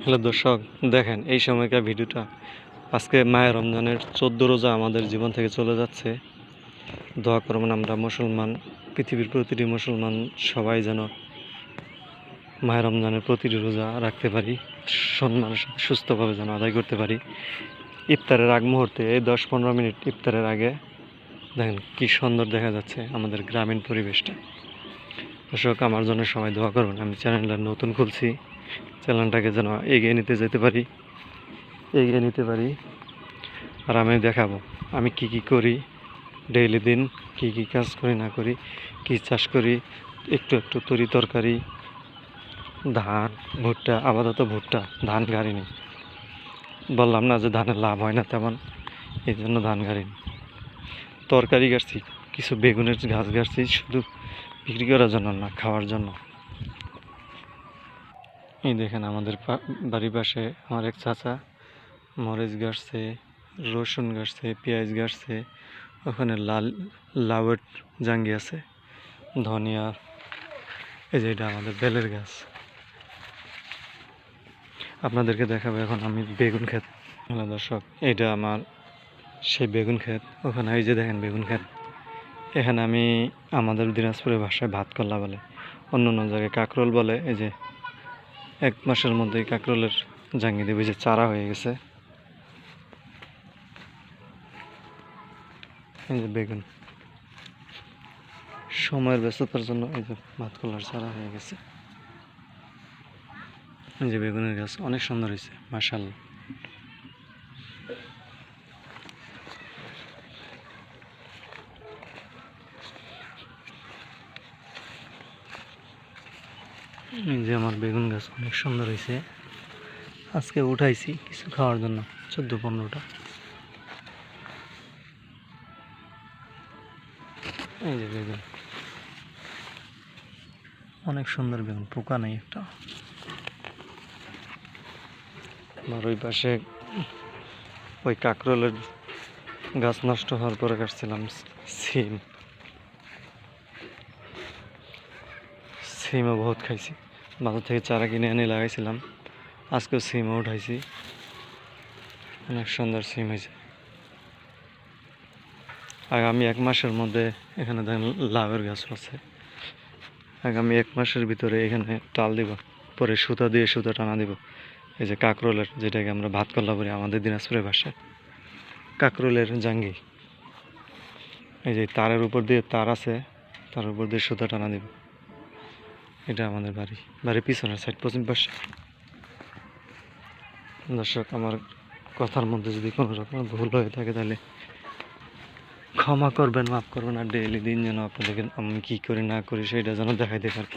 Hello দর্শক, দেখেন এই সময়কার ভিডিওটা। আজকে মাহে রমজানের 14 রোজা আমাদের জীবন থেকে চলে যাচ্ছে। দোয়া করবেন আমরা মুসলমান, পৃথিবীর প্রতিটি মুসলমান সবাই যেন মাহে রমজানের প্রতিটি রোজা রাখতে পারি, সম্মানের সাথে সুস্থভাবে যেন আদায় করতে পারি। ইফতারের আগ মুহূর্তে এই 10-15 মিনিট ইফতারের আগে দেখেন কি সুন্দর দেখা যাচ্ছে আমাদের গ্রামীণ পরিবেশটা। দর্শক, আমার জন্য সবাই দোয়া করবেন। আমি চ্যানেলটা নতুন খুলছি, চ্যানেলটাকে যেন এগিয়ে নিতে পারি। আর আমি দেখাবো আমি কি করি ডেইলি দিন, কি কাজ করি না করি, কি চাষ করি, একটু একটু তরি তরকারি, ধান, ভুট্টা। আপাতত ভুট্টা, ধান গাড়িনি। বললাম না যে ধানের লাভ হয় না তেমন, এই জন্য ধান গাড়িনি। তরকারি গাড়ছি, কিছু বেগুনের গাছ গাড়ছি, শুধু বিক্রি করার জন্য না, খাওয়ার জন্য। এই দেখেন আমাদের বাড়ির পাশে আমার এক চাচা মরিচ গাছছে, রসুন গাছছে, পেঁয়াজ গাছছে। ওখানে লাউয়ের জাঙ্গি আছে, ধনিয়া। এই যে এটা আমাদের বেলের গাছ। আপনাদেরকে দেখাবো এখন আমি বেগুন ক্ষেত। হ্যালো দর্শক, এটা আমার সেই বেগুন ক্ষেত। ওখানে এই যে দেখেন বেগুন ক্ষেত। এখানে আমি আমাদের দিনাজপুরের ভাষায় ভাত করলা বলে, অন্য অন্য জায়গায় কাকরোল বলে। এই যে 1 মাসের মধ্যেই কাকরোলের জাঙ্গি দেবে, যে চারা হয়ে গেছে। এই যে বেগুন, সময়ের ব্যস্ততার জন্য এই যে ভাত কলার চারা হয়ে গেছে। এই যে বেগুনের গাছ অনেক সুন্দর হয়েছে, মাশাআল্লাহ। এই যে আমার বেগুন গাছ অনেক সুন্দর হয়েছে। আজকে উঠাইছি কিছু খাওয়ার জন্য, 14-15টা। এই যে বেগুন, অনেক সুন্দর বেগুন, পোকা নেই একটা। আর ওই পাশে ওই কাকরোলের গাছ নষ্ট হওয়ার পরে কাটছিলাম সিমও বহুত খাইছি। বাজার থেকে চারা কিনে এনে লাগাইছিলাম, আজকেও সিমও উঠাইছি। অনেক সুন্দর সিম হয়েছে। আগামী 1 মাসের মধ্যে এখানে দেখেন লাউয়ের গাছ আছে। আগামী 1 মাসের ভিতরে এখানে টাল দিব, পরে সুতা দিয়ে সুতা টানা দিব। এই যে কাকরোলের, যেটাকে আমরা ভাত করলা বলি আমাদের দিনাজপুরের ভাষায়, কাকরোলের জাঙ্গি। এই যে তারের উপর দিয়ে তার আছে, তার উপর দিয়ে সুতা টানা দিব। এটা আমাদের বাড়ির পিছনের সাইড, পশ্চিম পাশে। দর্শক, আমার কথার মধ্যে যদি কোনো রকম ভুল হয়ে থাকে তাহলে ক্ষমা করবেন, মাফ করবেন। আর ডেইলি দিন যেন আপনাদেরকে আমি কী করি না করি সেটা যেন দেখাইতে পারি।